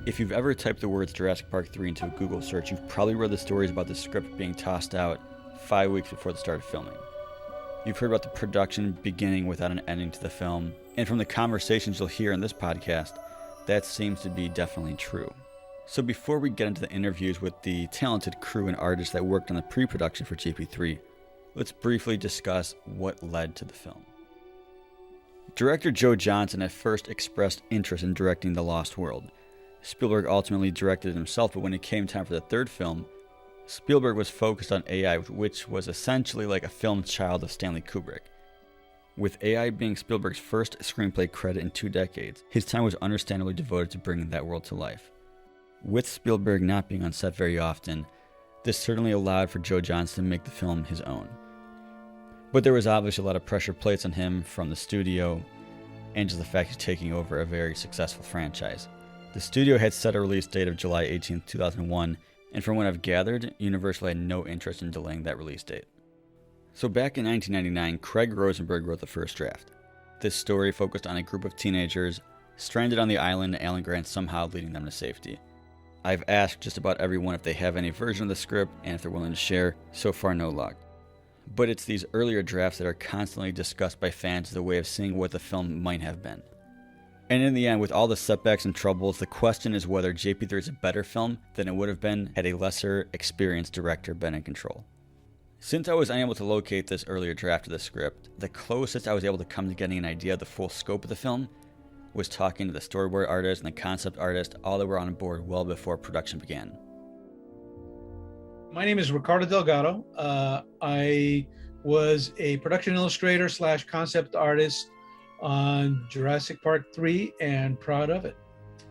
If you've ever typed the words Jurassic Park 3 into a Google search, you've probably read the stories about the script being tossed out 5 weeks before the start of filming. You've heard about the production beginning without an ending to the film, and from the conversations you'll hear in this podcast, that seems to be definitely true. So before we get into the interviews with the talented crew and artists that worked on the pre-production for JP3, let's briefly discuss what led to the film. Director Joe Johnston at first expressed interest in directing The Lost World. Spielberg ultimately directed it himself, but when it came time for the third film, Spielberg was focused on AI, which was essentially like a film child of Stanley Kubrick. With AI being Spielberg's first screenplay credit in 2 decades, his time was understandably devoted to bringing that world to life. With Spielberg not being on set very often, this certainly allowed for Joe Johnston to make the film his own. But there was obviously a lot of pressure placed on him from the studio, and just the fact he's taking over a very successful franchise. The studio had set a release date of July 18, 2001, and from what I've gathered, Universal had no interest in delaying that release date. So back in 1999, Craig Rosenberg wrote the first draft. This story focused on a group of teenagers stranded on the island and Alan Grant somehow leading them to safety. I've asked just about everyone if they have any version of the script and if they're willing to share. So far, no luck. But it's these earlier drafts that are constantly discussed by fans as a way of seeing what the film might have been. And in the end, with all the setbacks and troubles, the question is whether JP3 is a better film than it would have been had a lesser experienced director been in control. Since I was unable to locate this earlier draft of the script, the closest I was able to come to getting an idea of the full scope of the film was talking to the storyboard artist and the concept artist, all that were on board well before production began. My name is Ricardo Delgado. I was a production illustrator / concept artist on Jurassic Park 3 and proud of it.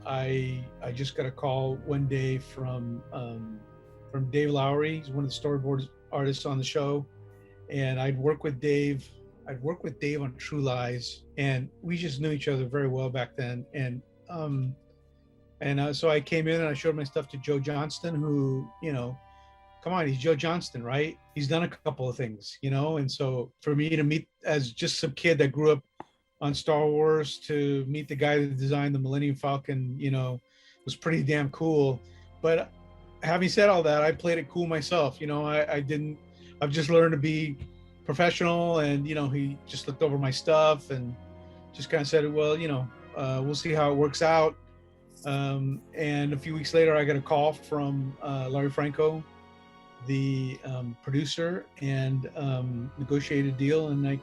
I just got a call one day from Dave Lowry. He's one of the storyboard artists on the show, and I'd worked with Dave on True Lies, and we just knew each other very well back then. And so I came in and I showed my stuff to Joe Johnston, who, come on, he's Joe Johnston, right? He's done a couple of things, and so for me to meet as just some kid that grew up on Star Wars to meet the guy that designed the Millennium Falcon, was pretty damn cool. But having said all that, I played it cool myself. I've just learned to be professional, and, he just looked over my stuff and just kind of said, well, we'll see how it works out. And a few weeks later, I got a call from Larry Franco, the producer, and negotiated a deal, and I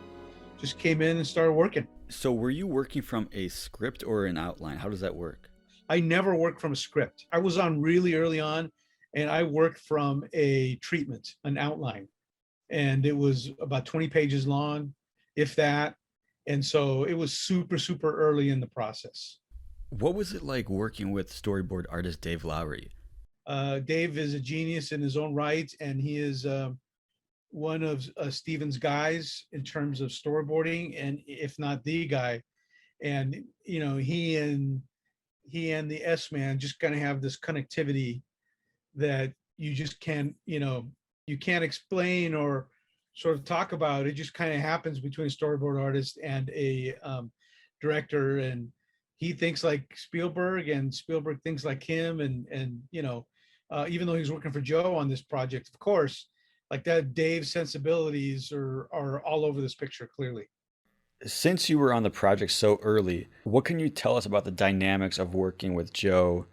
just came in and started working. So were you working from a script or an outline? How does that work? I never worked from a script. I was on really early on, and I worked from a treatment, an outline. And it was about 20 pages long, if that. And so it was super, super early in the process. What was it like working with storyboard artist Dave Lowry? Dave is a genius in his own right, and he is one of Steven's guys in terms of storyboarding, and if not the guy. And he and the S-Man just kind of have this connectivity that you just can't you can't explain or sort of talk about. It just kind of happens between a storyboard artist and a director, and he thinks like Spielberg and Spielberg thinks like him, and even though he's working for Joe on this project, of course, like that, Dave's sensibilities are all over this picture, clearly. Since you were on the project so early, what can you tell us about the dynamics of working with Joe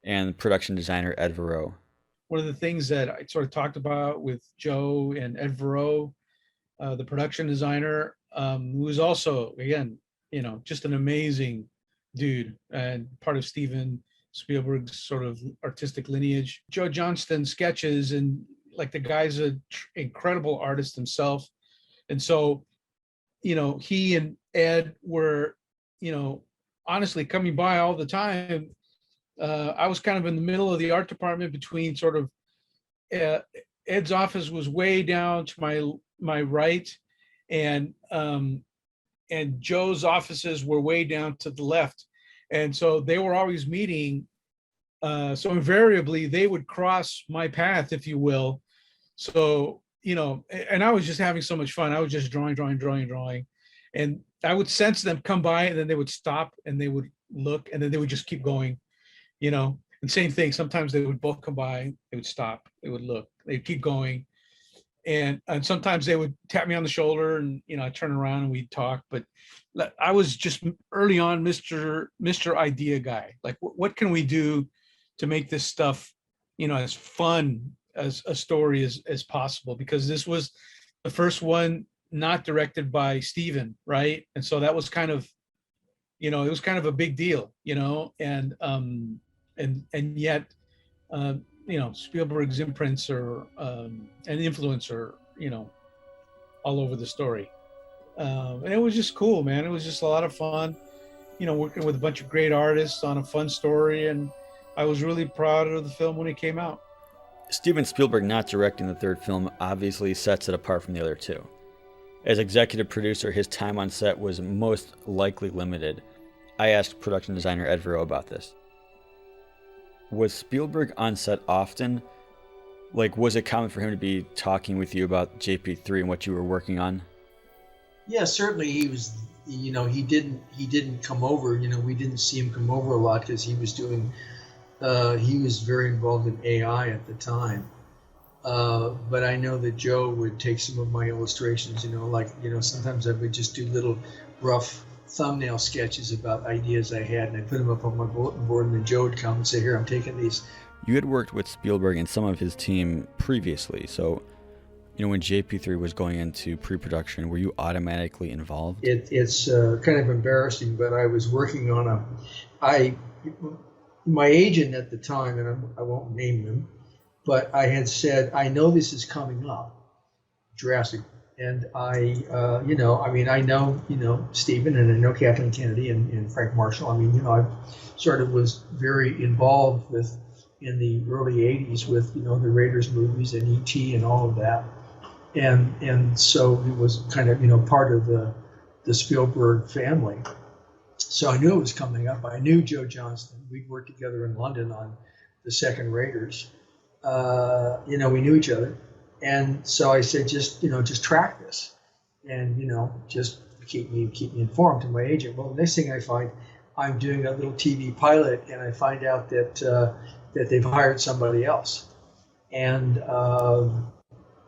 and production designer Ed Verreau? One of the things that I sort of talked about with Joe and Ed Verreau, the production designer, who is also, again, just an amazing dude and part of Steven Spielberg's sort of artistic lineage. Joe Johnston sketches, and like the guy's an incredible artist himself. And so, he and Ed were, honestly coming by all the time. I was kind of in the middle of the art department between sort of Ed's office was way down to my right, and Joe's offices were way down to the left. And so they were always meeting. So invariably they would cross my path, if you will. So, and I was just having so much fun. I was just drawing. And I would sense them come by, and then they would stop and they would look, and then they would just keep going, And same thing, sometimes they would both come by, they would stop, they would look, they'd keep going. And sometimes they would tap me on the shoulder and, I'd turn around and we'd talk. But I was just early on Mr. Idea guy. Like, what can we do to make this stuff, as fun as a story as possible? Because this was the first one not directed by Steven, right? And so that was kind of, it was kind of a big deal, and yet, Spielberg's imprints are an influencer, all over the story. And it was just cool, man. It was just a lot of fun, working with a bunch of great artists on a fun story. And I was really proud of the film when it came out. Steven Spielberg not directing the third film obviously sets it apart from the other two. As executive producer, his time on set was most likely limited. I asked production designer Ed Vero about this. Was Spielberg on set often? Like, was it common for him to be talking with you about JP3 and what you were working on? Yeah, certainly he was. He didn't come over. We didn't see him come over a lot because he was doing. He was very involved in AI at the time. But I know that Joe would take some of my illustrations. Sometimes I would just do little rough thumbnail sketches about ideas I had, and I put them up on my bulletin board, and then Joe would come and say, "Here, I'm taking these." You had worked with Spielberg and some of his team previously, so when JP3 was going into pre-production, were you automatically involved? It's kind of embarrassing, but I was working on my agent at the time, and I won't name them, but I had said, I know this is coming up, Jurassic. And I know, Stephen, and I know Kathleen Kennedy and Frank Marshall. I sort of was very involved in the early 80s with, the Raiders movies and E.T. and all of that. And so it was kind of, part of the Spielberg family. So I knew it was coming up. I knew Joe Johnston. We'd worked together in London on the second Raiders. We knew each other. And so I said, just track this and, just keep me informed to my agent. Well, the next thing I find, I'm doing a little TV pilot, and I find out that they've hired somebody else. And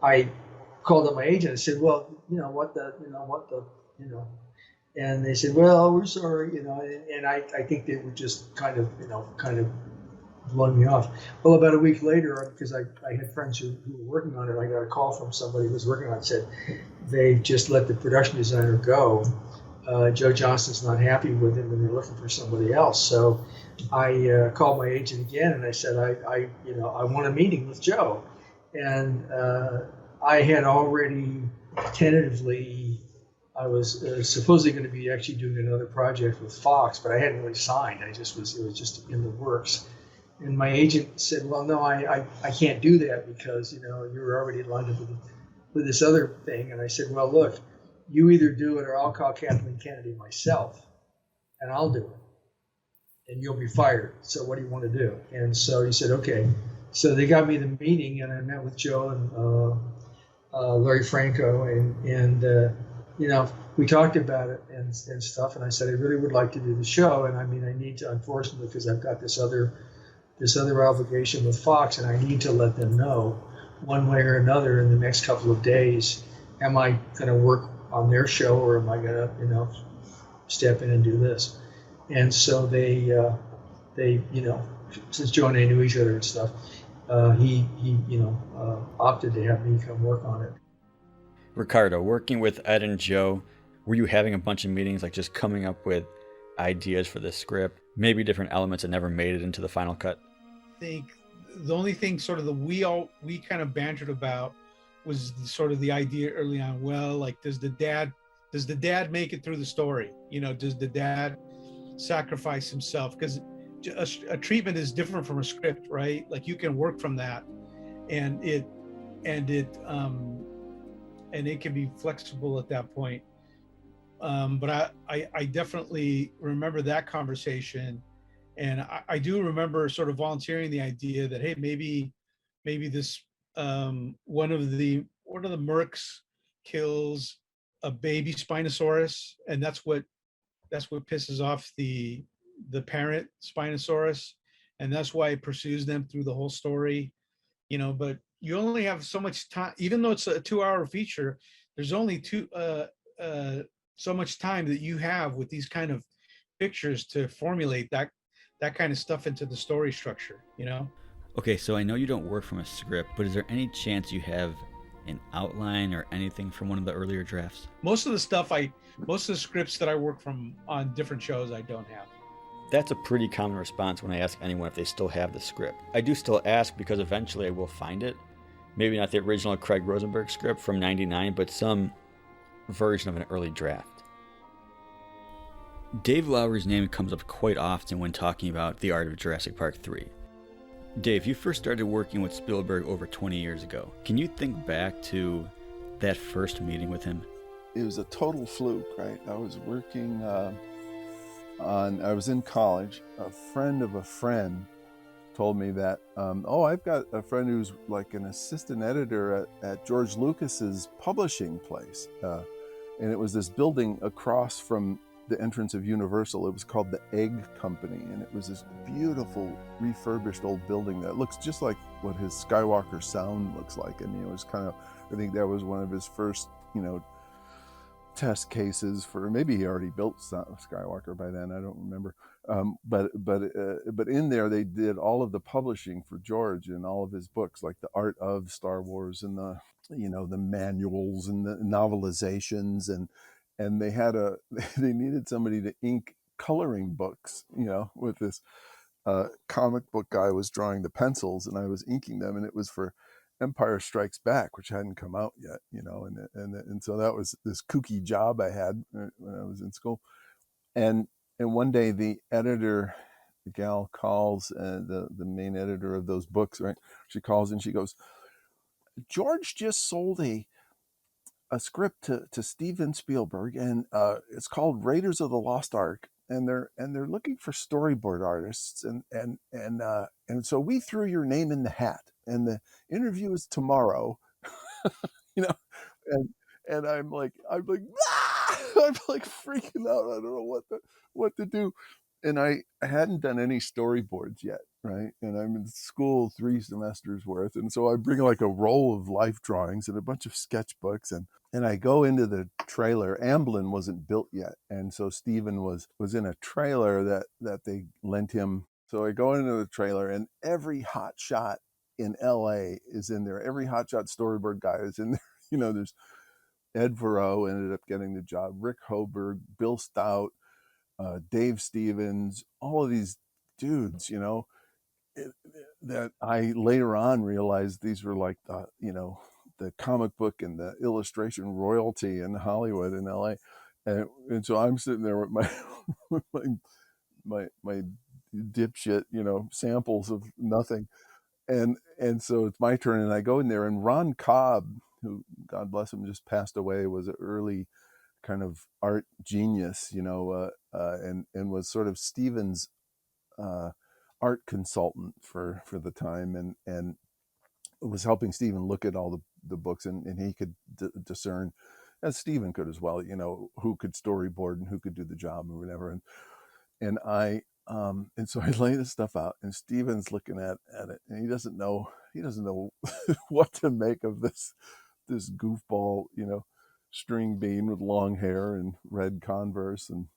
I called up my agent and said, well, and they said, well, we're sorry, and I think they were just kind of blowing me off. Well, about a week later, because I had friends who were working on it, I got a call from somebody who was working on it, said they just let the production designer go. Joe Johnston's not happy with him, and they're looking for somebody else. So I called my agent again, and I said, I want a meeting with Joe. And I had already tentatively, I was supposedly going to be actually doing another project with Fox, but I hadn't really signed. It was just in the works. And my agent said, well, no, I can't do that because, you're already lined up with this other thing. And I said, well, look, you either do it or I'll call Kathleen Kennedy myself and I'll do it. And you'll be fired. So what do you want to do? And so he said, okay. So they got me the meeting, and I met with Joe and Larry Franco. And we talked about it and stuff. And I said, I really would like to do the show. And I need to, unfortunately, because I've got this other obligation with Fox, and I need to let them know one way or another in the next couple of days, am I going to work on their show, or am I going to, step in and do this? And so they since Joe and I knew each other and stuff, he opted to have me come work on it. Ricardo, working with Ed and Joe, were you having a bunch of meetings, like just coming up with ideas for the script, maybe different elements that never made it into the final cut? I think the only thing sort of we kind of bantered about was sort of the idea early on. Well, like, does the dad make it through the story? Does the dad sacrifice himself? Because a treatment is different from a script, right? Like, you can work from that, and it can be flexible at that point. But I definitely remember that conversation. And I do remember sort of volunteering the idea that, hey, maybe this one of the mercs kills a baby Spinosaurus, and that's what pisses off the parent Spinosaurus, and that's why it pursues them through the whole story. But you only have so much time, even though it's a 2-hour feature. There's only uh, so much time that you have with these kind of pictures to formulate that kind of stuff into the story structure. Okay, so I know you don't work from a script, but is there any chance you have an outline or anything from one of the earlier drafts? Most of the scripts that I work from on different shows, I don't have. That's a pretty common response when I ask anyone if they still have the script. I do still ask because eventually I will find it. Maybe not the original Craig Rosenberg script from '99, but some version of an early draft. Dave Lowery's name comes up quite often when talking about the art of Jurassic Park 3. Dave, you first started working with Spielberg over 20 years ago. Can you think back to that first meeting with him? It was a total fluke, right? I was working I was in college. A friend of a friend told me that, I've got a friend who's like an assistant editor at George Lucas's publishing place. And it was this building across from the entrance of Universal. It was called the Egg Company. And it was this beautiful refurbished old building that looks just like what his Skywalker Sound looks like. I mean, it was I think that was one of his first, test cases for, maybe he already built Skywalker by then, I don't remember. But in there they did all of the publishing for George and all of his books, like the Art of Star Wars and the manuals and the novelizations, and they needed somebody to ink coloring books, with this comic book guy was drawing the pencils and I was inking them, and it was for Empire Strikes Back, which hadn't come out yet, and so that was this kooky job I had when I was in school. And one day the editor, the gal calls, the main editor of those books, right? She calls and she goes, "George just sold a script to Steven Spielberg, and it's called Raiders of the Lost Ark, and they're looking for storyboard artists, and so we threw your name in the hat, and the interview is tomorrow." you know, and I'm like, ah! I'm like freaking out. I don't know what to do. And I hadn't done any storyboards yet, right? And I'm in school 3 semesters worth. And so I bring like a roll of life drawings and a bunch of sketchbooks, and I go into the trailer. Amblin wasn't built yet. And so Steven was in a trailer that they lent him. So I go into the trailer, and every hot shot in LA is in there. Every hot shot storyboard guy is in there. There's Ed Verreau ended up getting the job, Rick Hoberg, Bill Stout, Dave Stevens, all of these dudes, that I later on realized these were like the comic book and the illustration royalty in Hollywood in LA. And so I'm sitting there with my my dipshit, samples of nothing. And so it's my turn, and I go in there, and Ron Cobb, who, God bless him, just passed away, was an early kind of art genius, and was sort of Steven's art consultant for the time, and was helping Steven look at all the books, and he could discern, as Steven could as well, who could storyboard and who could do the job or whatever. And so I lay this stuff out, and Steven's looking at it, and he doesn't know what to make of this goofball, string bean with long hair and red Converse, and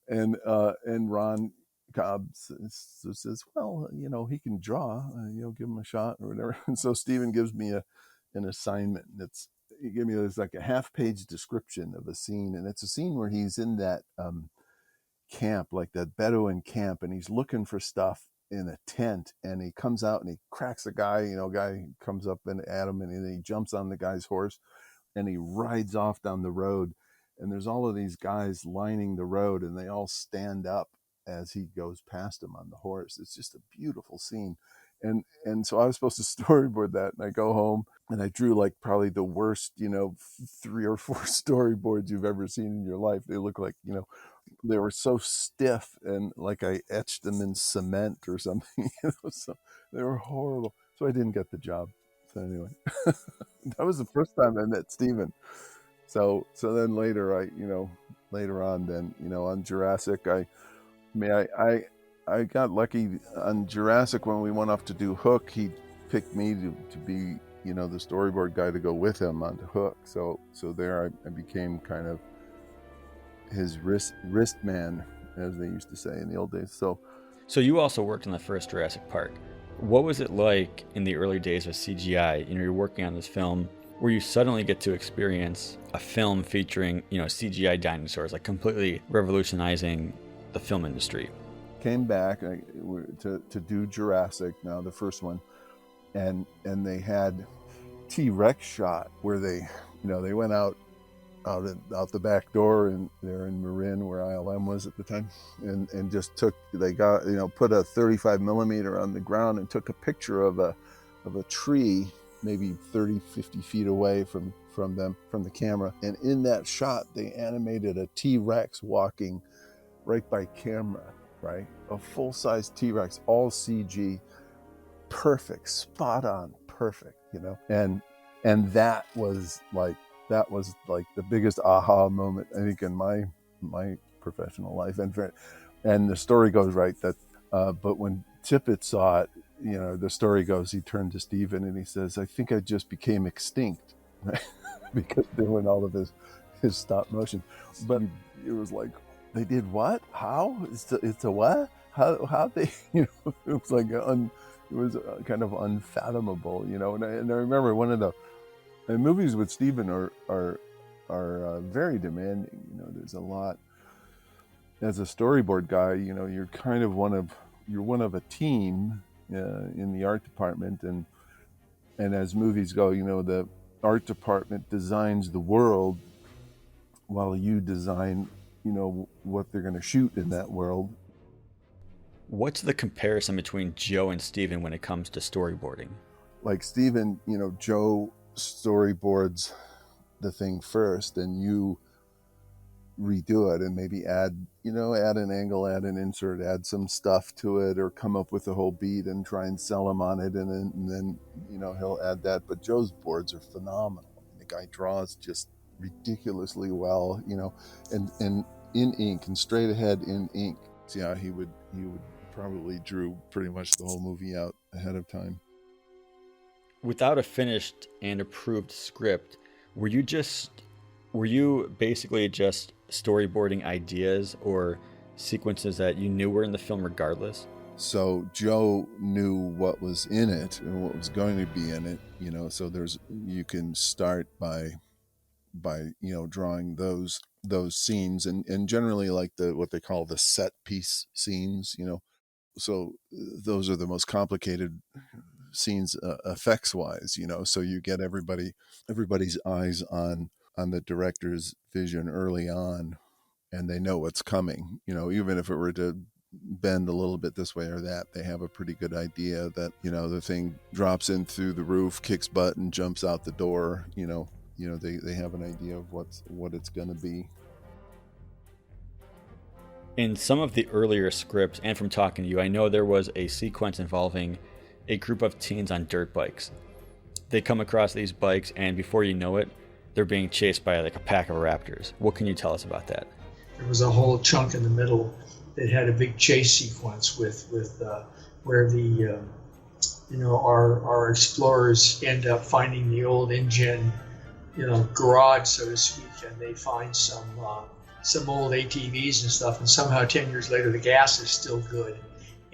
and Ron Cobb says, well, he can draw, give him a shot or whatever. And so Steven gives me an assignment, and he gave me this like a half-page description of a scene, and it's a scene where he's in that camp, like that Bedouin camp, and he's looking for stuff in a tent, and he comes out and he cracks a guy, guy comes up and at him, and then he jumps on the guy's horse and he rides off down the road, and there's all of these guys lining the road, and they all stand up as he goes past them on the horse. It's just a beautiful scene. And so I was supposed to storyboard that, and I go home and I drew like probably the worst, 3 or 4 storyboards you've ever seen in your life. They look like, they were so stiff, and like I etched them in cement or something, so they were horrible. So I didn't get the job. So anyway, that was the first time I met Steven. So then later on, then, on Jurassic, I got lucky on Jurassic when we went off to do Hook. He picked me to be, you know, the storyboard guy to go with him onto Hook. So there I became kind of his wrist man, as they used to say in the old days. So you also worked on the first Jurassic Park. What was it like in the early days of CGI? You know, you're working on this film where you suddenly get to experience a film featuring, you know, CGI dinosaurs, like completely revolutionizing the film industry. Came back to do Jurassic, now the first one, and they had T-Rex shot where they, you know, they went out the back door, and they're in Marin where ILM was at the time, and just they got, you know, put a 35 millimeter on the ground and took a picture of a tree maybe 30, 50 feet away from the camera, and in that shot they animated a T-Rex walking right by camera, right? A full-size T-Rex, all CG, perfect, spot on, perfect, you know? And that was like the biggest aha moment, I think, in my professional life. And the story goes, right, that but when Tippett saw it, you know, the story goes, he turned to Steven and he says, "I think I just became extinct," right? Because doing all of his stop motion. But it was like, they did what? How? It's a what? How they? You know, it was like it was kind of unfathomable, you know. And I remember one of the movies with Steven are very demanding. You know, there's a lot. As a storyboard guy, you know, you're kind of one of a team in the art department, and as movies go, you know, the art department designs the world while you design, you know, what they're going to shoot in that world. What's the comparison between Joe and Steven when it comes to storyboarding? Like Steven, you know, Joe storyboards the thing first, and you redo it and maybe add an angle, add an insert, add some stuff to it, or come up with a whole beat and try and sell him on it, and then you know, he'll add that. But Joe's boards are phenomenal. The guy draws just ridiculously well, you know, and in ink and straight ahead in ink. So yeah, he would probably drew pretty much the whole movie out ahead of time. Without a finished and approved script, were you basically just storyboarding ideas or sequences that you knew were in the film regardless? So Joe knew what was in it and what was going to be in it, you know, so you can start by you know, drawing those scenes, and generally like what they call the set piece scenes, you know. So those are the most complicated scenes effects wise, you know, so you get everybody's eyes on the director's vision early on, and they know what's coming, you know. Even if it were to bend a little bit this way or that, they have a pretty good idea that, you know, the thing drops in through the roof, kicks butt, and jumps out the door, you know. They have an idea of what it's going to be. In some of the earlier scripts, and from talking to you, I know there was a sequence involving a group of teens on dirt bikes. They come across these bikes, and before you know it, they're being chased by like a pack of raptors. What can you tell us about that? There was a whole chunk in the middle that had a big chase sequence with where the you know, our explorers end up finding the old InGen, you know, garage, so to speak, and they find some old ATVs and stuff, and somehow 10 years later the gas is still good,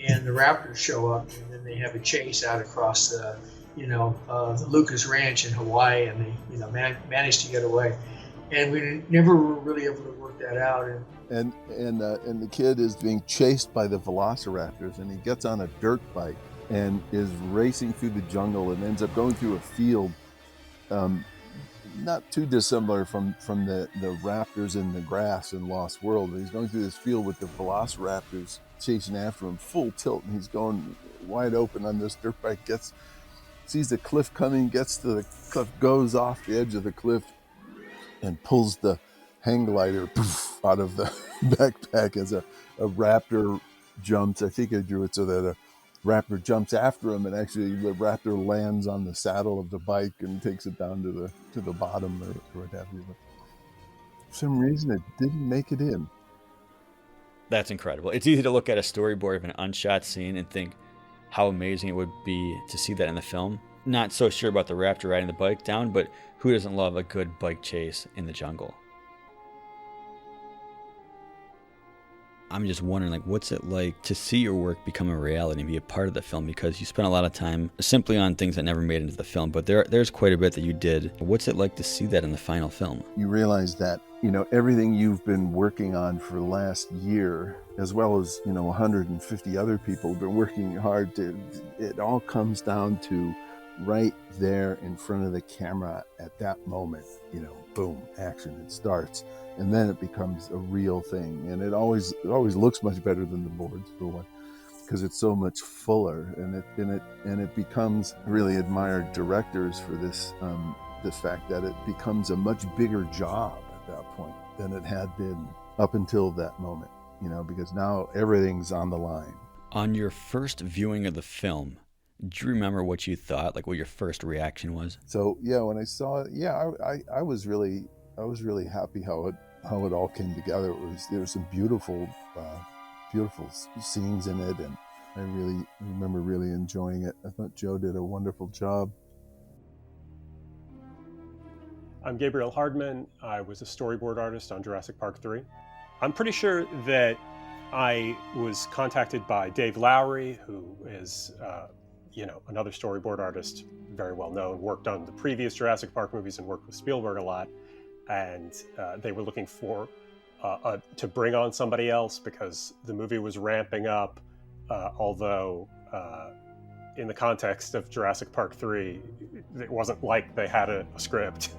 and the raptors show up, and then they have a chase out across the, you know, the Lucas Ranch in Hawaii, and they, you know, managed to get away, and we never were really able to work that out. And the kid is being chased by the velociraptors, and he gets on a dirt bike and is racing through the jungle and ends up going through a field, not too dissimilar from the raptors in the grass in Lost World. He's going through this field with the velociraptors chasing after him full tilt, and he's going wide open on this dirt bike, sees the cliff coming, gets to the cliff, goes off the edge of the cliff, and pulls the hang glider out of the backpack as a raptor jumps. I think I drew it so that a raptor jumps after him, and actually the raptor lands on the saddle of the bike and takes it down to the bottom or what have you. But for some reason it didn't make it in. That's incredible. It's easy to look at a storyboard of an unshot scene and think how amazing it would be to see that in the film. Not so sure about the raptor riding the bike down, but who doesn't love a good bike chase in the jungle? I'm just wondering, what's it like to see your work become a reality and be a part of the film? Because you spent a lot of time simply on things that never made it into the film, but there's quite a bit that you did. What's it like to see that in the final film? You realize that, everything you've been working on for the last year, as well as, 150 other people have been working hard it all comes down to right there in front of the camera at that moment, boom, action, it starts. And then it becomes a real thing, and it always looks much better than the boards, for one, because it's so much fuller, and it becomes. I really admired directors for this, the fact that it becomes a much bigger job at that point than it had been up until that moment, because now everything's on the line. On your first viewing of the film, do you remember what you thought, what your first reaction was? So yeah, when I saw it, I was really happy how it all came together. There were some beautiful scenes in it, and I really remember really enjoying it. I thought Joe did a wonderful job. I'm Gabriel Hardman. I was a storyboard artist on Jurassic Park 3. I'm pretty sure that I was contacted by Dave Lowry, who is another storyboard artist, very well known, worked on the previous Jurassic Park movies and worked with Spielberg a lot. And they were looking for to bring on somebody else because the movie was ramping up, although in the context of Jurassic Park 3, it wasn't like they had a script.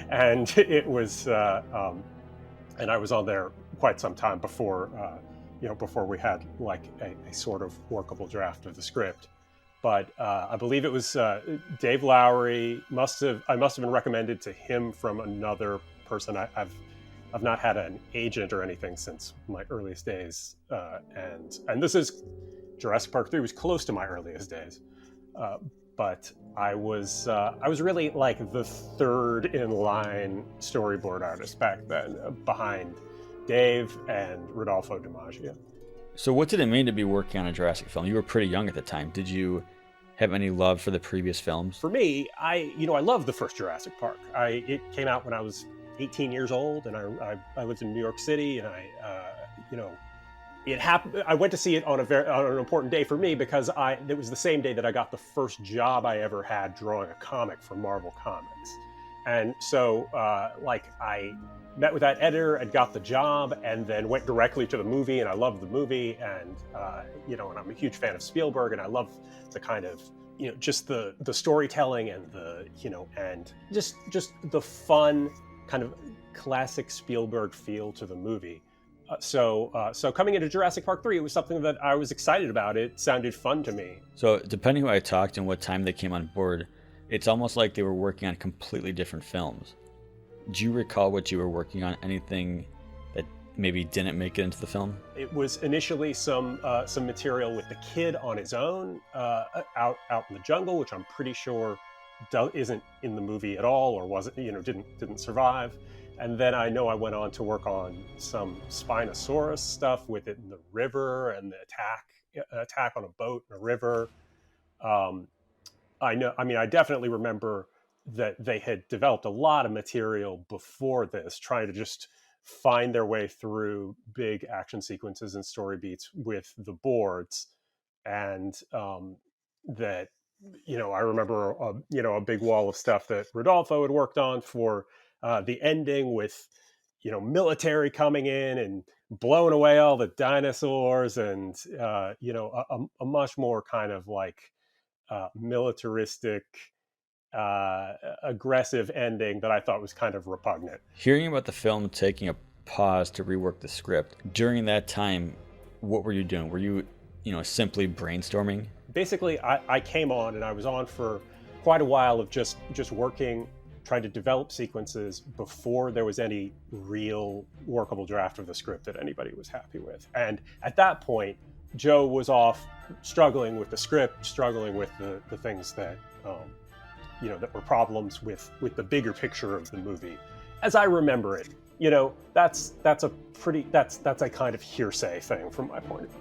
And it was, and I was on there quite some time before we had a sort of workable draft of the script. But I believe it was Dave Lowry. I must have been recommended to him from another person. I've not had an agent or anything since my earliest days, and this is Jurassic Park 3 was close to my earliest days, but I was really the third in line storyboard artist back then, behind Dave and Rodolfo DiMaggio. So what did it mean to be working on a Jurassic film? You were pretty young at the time. Did you have any love for the previous films? For me, I loved the first Jurassic Park. It came out when I was 18 years old, and I lived in New York City, and it happened. I went to see it on an important day for me because it was the same day that I got the first job I ever had drawing a comic for Marvel Comics, and so I met with that editor and got the job, and then went directly to the movie, and I loved the movie, and and I'm a huge fan of Spielberg, and I love the kind of just the storytelling and the and just the fun kind of classic Spielberg feel to the movie. So coming into Jurassic Park 3, it was something that I was excited about. It sounded fun to me. So depending who I talked and what time they came on board, it's almost like they were working on completely different films. Do you recall what you were working on? Anything that maybe didn't make it into the film? It was initially some material with the kid on his own out in the jungle, which I'm pretty sure isn't in the movie at all, or wasn't didn't survive. And then I know I went on to work on some Spinosaurus stuff with it in the river, and the attack on a boat in a river. I definitely remember that they had developed a lot of material before this, trying to just find their way through big action sequences and story beats with the boards. And that, I remember, a big wall of stuff that Rodolfo had worked on for the ending with, military coming in and blowing away all the dinosaurs, and, a much more kind of militaristic, aggressive ending that I thought was kind of repugnant. Hearing about the film taking a pause to rework the script, during that time, what were you doing? Were you, simply brainstorming? Basically, I came on, and I was on for quite a while of just working, trying to develop sequences before there was any real workable draft of the script that anybody was happy with. And at that point, Joe was off struggling with the script, struggling with the things that, that were problems with the bigger picture of the movie. as I remember it. You know, that's a kind of hearsay thing from my point of view.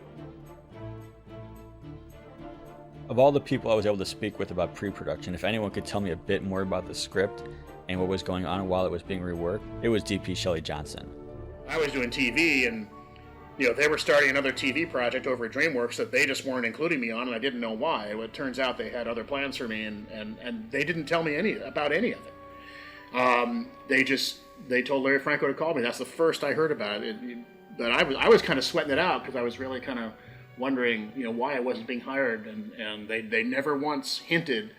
Of all the people I was able to speak with about pre-production, if anyone could tell me a bit more about the script and what was going on while it was being reworked, it was DP Shelley Johnson. I was doing TV, and they were starting another TV project over at DreamWorks that they just weren't including me on, and I didn't know why. It turns out they had other plans for me, and they didn't tell me about any of it. They told Larry Franco to call me. That's the first I heard about it. But I was kind of sweating it out because I was really kind of wondering, why I wasn't being hired, and they never once hinted,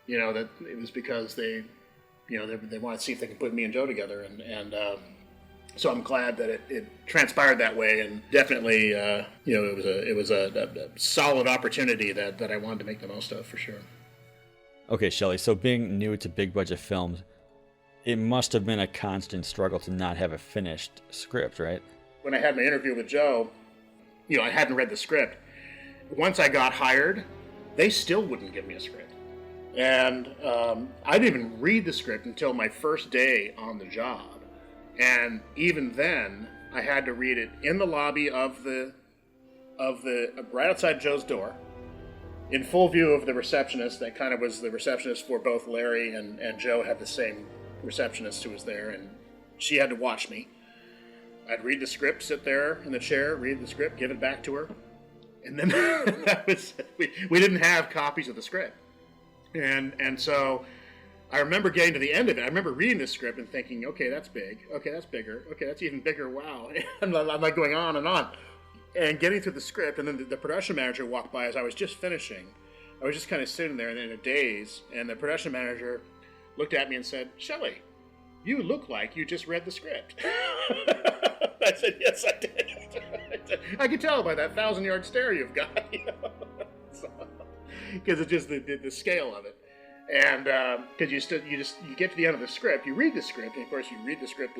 that it was because they wanted to see if they could put me and Joe together, and so I'm glad that it transpired that way, and definitely, it was a solid opportunity that I wanted to make the most of, for sure. Okay, Shelley, so being new to big budget films, it must have been a constant struggle to not have a finished script, right? When I had my interview with Joe, I hadn't read the script. Once I got hired, they still wouldn't give me a script. And I didn't even read the script until my first day on the job. And even then, I had to read it in the lobby of the right outside Joe's door, in full view of the receptionist. That kind of was the receptionist for both Larry and Joe had the same receptionist who was there, and she had to watch me. I'd read the script, sit there in the chair, read the script, give it back to her, and then we didn't have copies of the script, and so I remember getting to the end of it. I remember reading the script and thinking, okay, that's big, okay, that's bigger, okay, that's even bigger, wow, and I'm like going on, and getting through the script, and then the production manager walked by as I was just finishing. I was just kind of sitting there in a daze, and the production manager looked at me and said, "Shelley, you look like you just read the script." I said, "Yes, I did." I could tell by that 1,000-yard stare you've got, because it's just the scale of it, and because you get to the end of the script, you read the script, and of course you read the script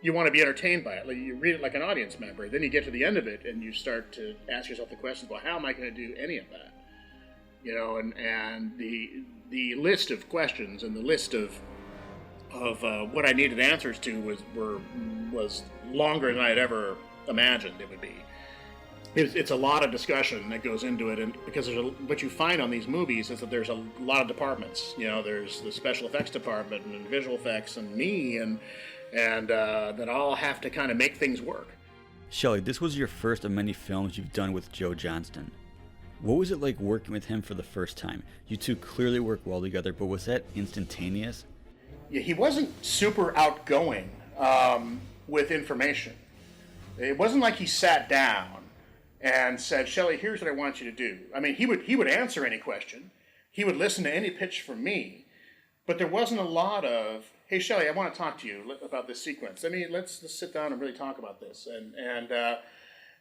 you want to be entertained by it, like you read it like an audience member. Then you get to the end of it, and you start to ask yourself the question, well, how am I going to do any of that? And the list of questions and the list of what I needed answers to was longer than I had ever imagined it would be. It's a lot of discussion that goes into it, and because what you find on these movies is that there's a lot of departments. There's the special effects department and visual effects and me and that all have to kind of make things work. Shelley, this was your first of many films you've done with Joe Johnston. What was it like working with him for the first time? You two clearly work well together, but was that instantaneous? Yeah, he wasn't super outgoing with information. It wasn't like he sat down and said, "Shelley, here's what I want you to do." I mean, he would answer any question. He would listen to any pitch from me, but there wasn't a lot of, "Hey, Shelley, I want to talk to you about this sequence. Let's sit down and really talk about this." And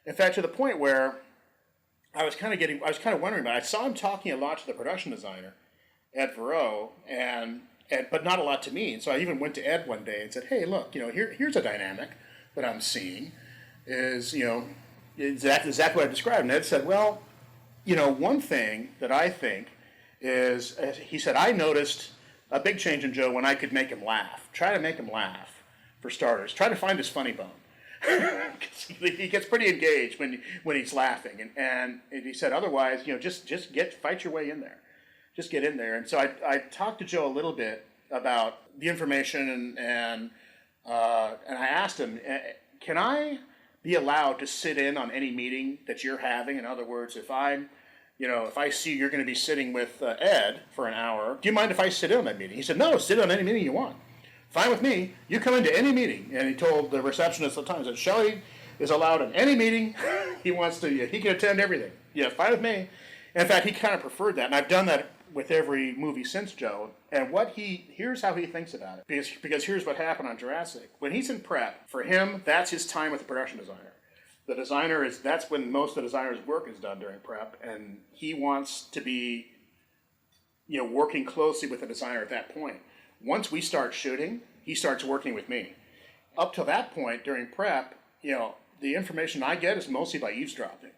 in fact, to the point where I was kind of wondering about it. I saw him talking a lot to the production designer, Ed Verreau, but not a lot to me. And so I even went to Ed one day and said, "Hey, look, here's a dynamic that I'm seeing. Is exactly what I described." And Ed said, "Well, one thing that I think is," he said, "I noticed a big change in Joe when I could make him laugh. Try to make him laugh, for starters. Try to find his funny bone." He gets pretty engaged when he's laughing, and he said, "Otherwise, just fight your way in there, just get in there." And so I talked to Joe a little bit about the information, and I asked him, "Can I be allowed to sit in on any meeting that you're having? In other words, if I see you're going to be sitting with Ed for an hour, do you mind if I sit in on that meeting?" He said, "No, sit on any meeting you want. Fine with me. You come into any meeting." And he told the receptionist at the time, that Shelley is allowed in any meeting he wants to. He can attend everything. Yeah, fine with me. And in fact, he kind of preferred that, and I've done that with every movie since Joe. And here's how he thinks about it. Because here's what happened on Jurassic. When he's in prep, for him, that's his time with the production designer. The designer that's when most of the designer's work is done during prep, and he wants to be, working closely with the designer at that point. Once we start shooting, he starts working with me. Up to that point, during prep, the information I get is mostly by eavesdropping,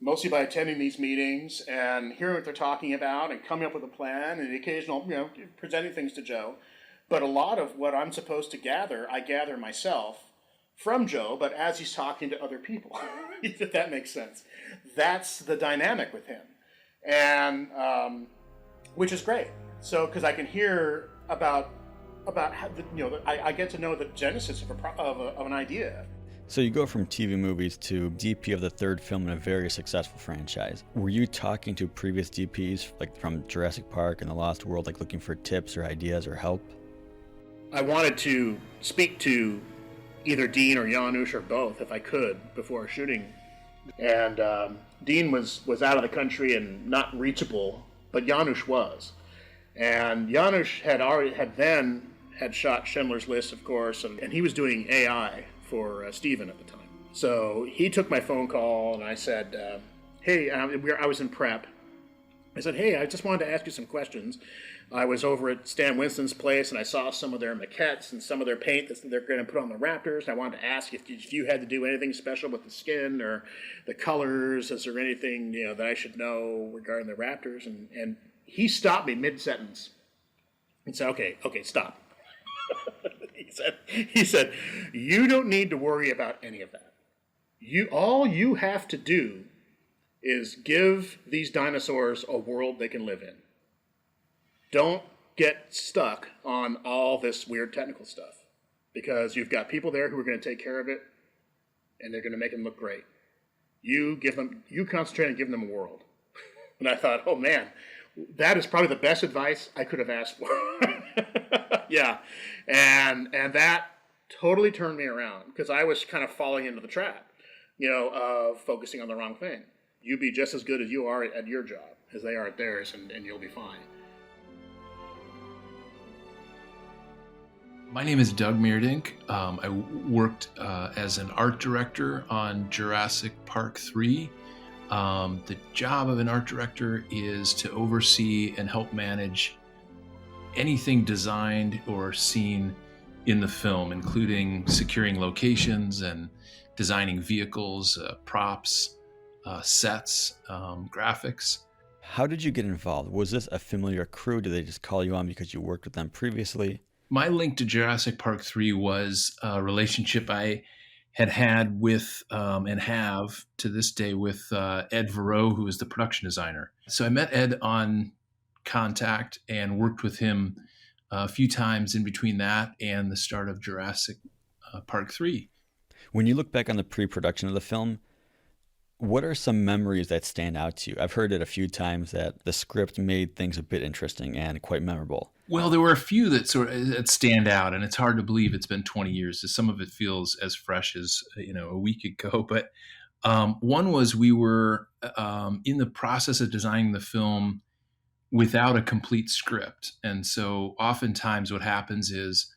mostly by attending these meetings and hearing what they're talking about and coming up with a plan and the occasional, presenting things to Joe. But a lot of what I'm supposed to gather, I gather myself from Joe, but as he's talking to other people, if that makes sense. That's the dynamic with him, and which is great. So because I can hear about how I get to know the genesis of an idea. So you go from TV movies to DP of the third film in a very successful franchise. Were you talking to previous DPs, like from Jurassic Park and The Lost World, like looking for tips or ideas or help? I wanted to speak to either Dean or Janusz or both, if I could, before shooting. And Dean was out of the country and not reachable, but Janusz was. And Janusz had shot Schindler's List, of course, and he was doing AI for Steven at the time. So he took my phone call, and I said, hey, I was in prep. I said, hey, I just wanted to ask you some questions. I was over at Stan Winston's place, and I saw some of their maquettes and some of their paint that they're going to put on the Raptors. I wanted to ask if you had to do anything special with the skin or the colors. Is there anything that I should know regarding the Raptors? And he stopped me mid-sentence and said, okay, stop. He said, you don't need to worry about any of that. All you have to do is give these dinosaurs a world they can live in. Don't get stuck on all this weird technical stuff, because you've got people there who are going to take care of it, and they're going to make them look great. You concentrate on giving them a world. And I thought, oh man, that is probably the best advice I could have asked for. Yeah, and that totally turned me around, because I was kind of falling into the trap, of focusing on the wrong thing. You be just as good as you are at your job as they are at theirs, and you'll be fine. My name is Doug Meerdink. I worked as an art director on Jurassic Park 3. The job of an art director is to oversee and help manage anything designed or seen in the film, including securing locations and designing vehicles, props, sets, graphics. How did you get involved? Was this a familiar crew? Did they just call you on because you worked with them previously? My link to Jurassic Park 3 was a relationship I had with and have to this day with Ed Verreau, who is the production designer. So I met Ed on Contact and worked with him a few times in between that and the start of Jurassic Park 3. When you look back on the pre-production of the film, what are some memories that stand out to you? I've heard it a few times that the script made things a bit interesting and quite memorable. Well, there were a few that stand out, and it's hard to believe it's been 20 years. Some of it feels as fresh as a week ago. But one was we were in the process of designing the film without a complete script, and so oftentimes what happens is,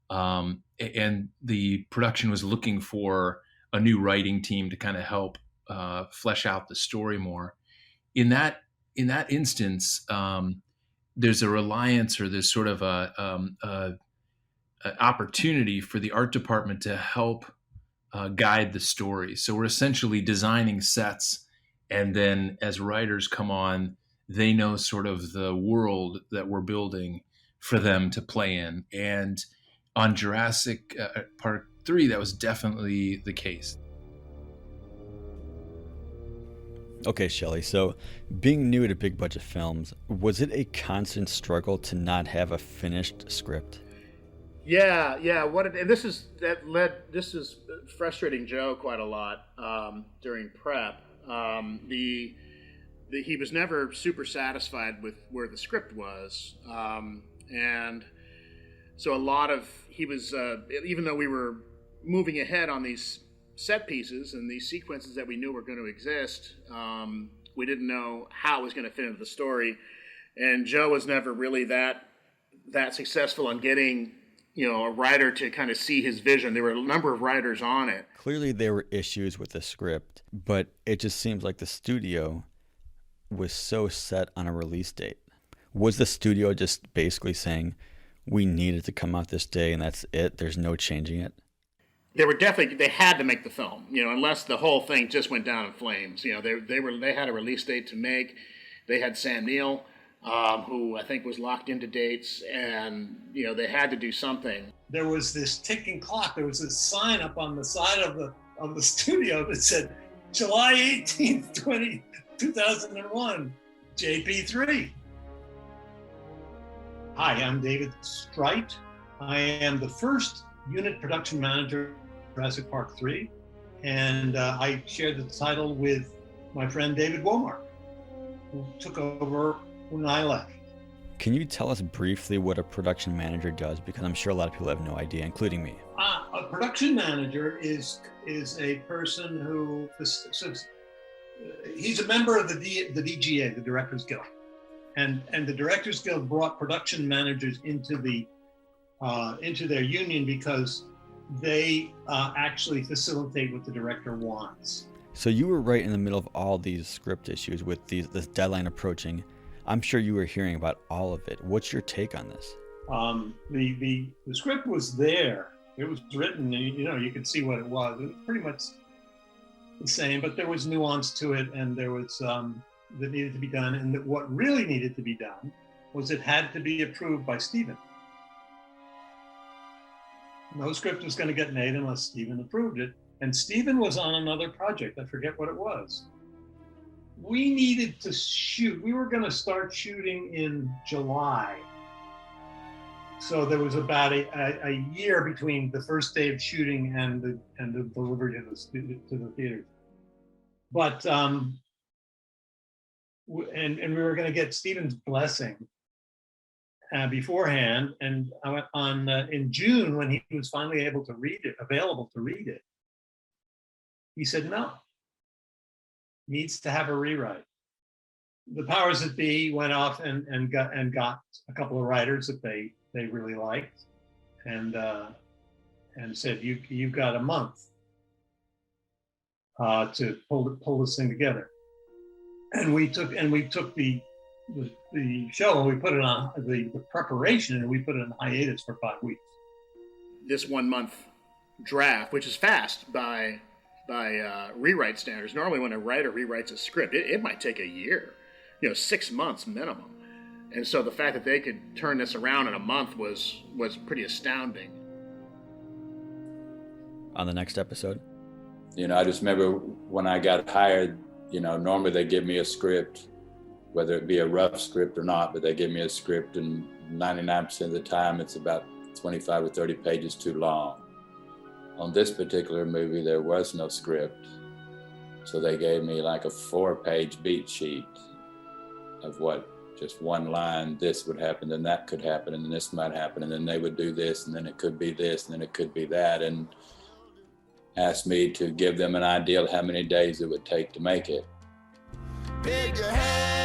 and the production was looking for a new writing team to kind of help flesh out the story more. In that instance, there's a reliance, or there's sort of a opportunity for the art department to help guide the story. So we're essentially designing sets, and then as writers come on, they know sort of the world that we're building for them to play in. And on Jurassic Park 3, that was definitely the case. Okay, Shelley, so being new to big budget films, was it a constant struggle to not have a finished script? Yeah. This is frustrating Joe quite a lot during prep. He was never super satisfied with where the script was, and so he was even though we were moving ahead on these set pieces and these sequences that we knew were going to exist, we didn't know how it was going to fit into the story, and Joe was never really that successful in getting a writer to kind of see his vision. There were a number of writers on it. Clearly there were issues with the script, but it just seems like the studio was so set on a release date. Was the studio just basically saying, we need it to come out this day and that's it, there's no changing it? They had to make the film, unless the whole thing just went down in flames. They had a release date to make. They had Sam Neill who I think was locked into dates, and they had to do something. There was this ticking clock. There was this sign up on the side of the studio that said July 18th, 2001, JP3. Hi, I'm David Streit. I am the first unit production manager at Jurassic Park 3, and I shared the title with my friend David Womark, who took over when I left. Can you tell us briefly what a production manager does? Because I'm sure a lot of people have no idea, including me. A production manager is a person who he's a member of the DGA, the Directors Guild, and the Directors Guild brought production managers into their union because they actually facilitate what the director wants. So you were right in the middle of all these script issues with this deadline approaching. I'm sure you were hearing about all of it. What's your take on this? The script was there. It was written, you could see what it was. It was pretty much the same, but there was nuance to it, and there was that needed to be done. And that what really needed to be done was it had to be approved by Steven. No script was going to get made unless Steven approved it. And Steven was on another project. I forget what it was. We needed to shoot. We were going to start shooting in July. So there was about a year between the first day of shooting and the delivery to the theaters. But and we were going to get Steven's blessing beforehand. And in June, when he was finally available to read it, he said no. Needs to have a rewrite. The powers that be went off and got a couple of writers that they really liked, and said you've got a month to pull this thing together. And we took the show and we put it on the preparation, and we put it on hiatus for 5 weeks. This 1 month draft, which is fast by rewrite standards. Normally when a writer rewrites a script, it might take a year, 6 months minimum. And so the fact that they could turn this around in a month was pretty astounding. On the next episode? I just remember when I got hired, normally they give me a script, whether it be a rough script or not, but they give me a script, and 99% of the time it's about 25 or 30 pages too long. On this particular movie, there was no script. So they gave me like a 4-page beat sheet of what, just one line, this would happen, then that could happen, and then this might happen, and then they would do this, and then it could be this, and then it could be that, and asked me to give them an idea of how many days it would take to make it. Big your head.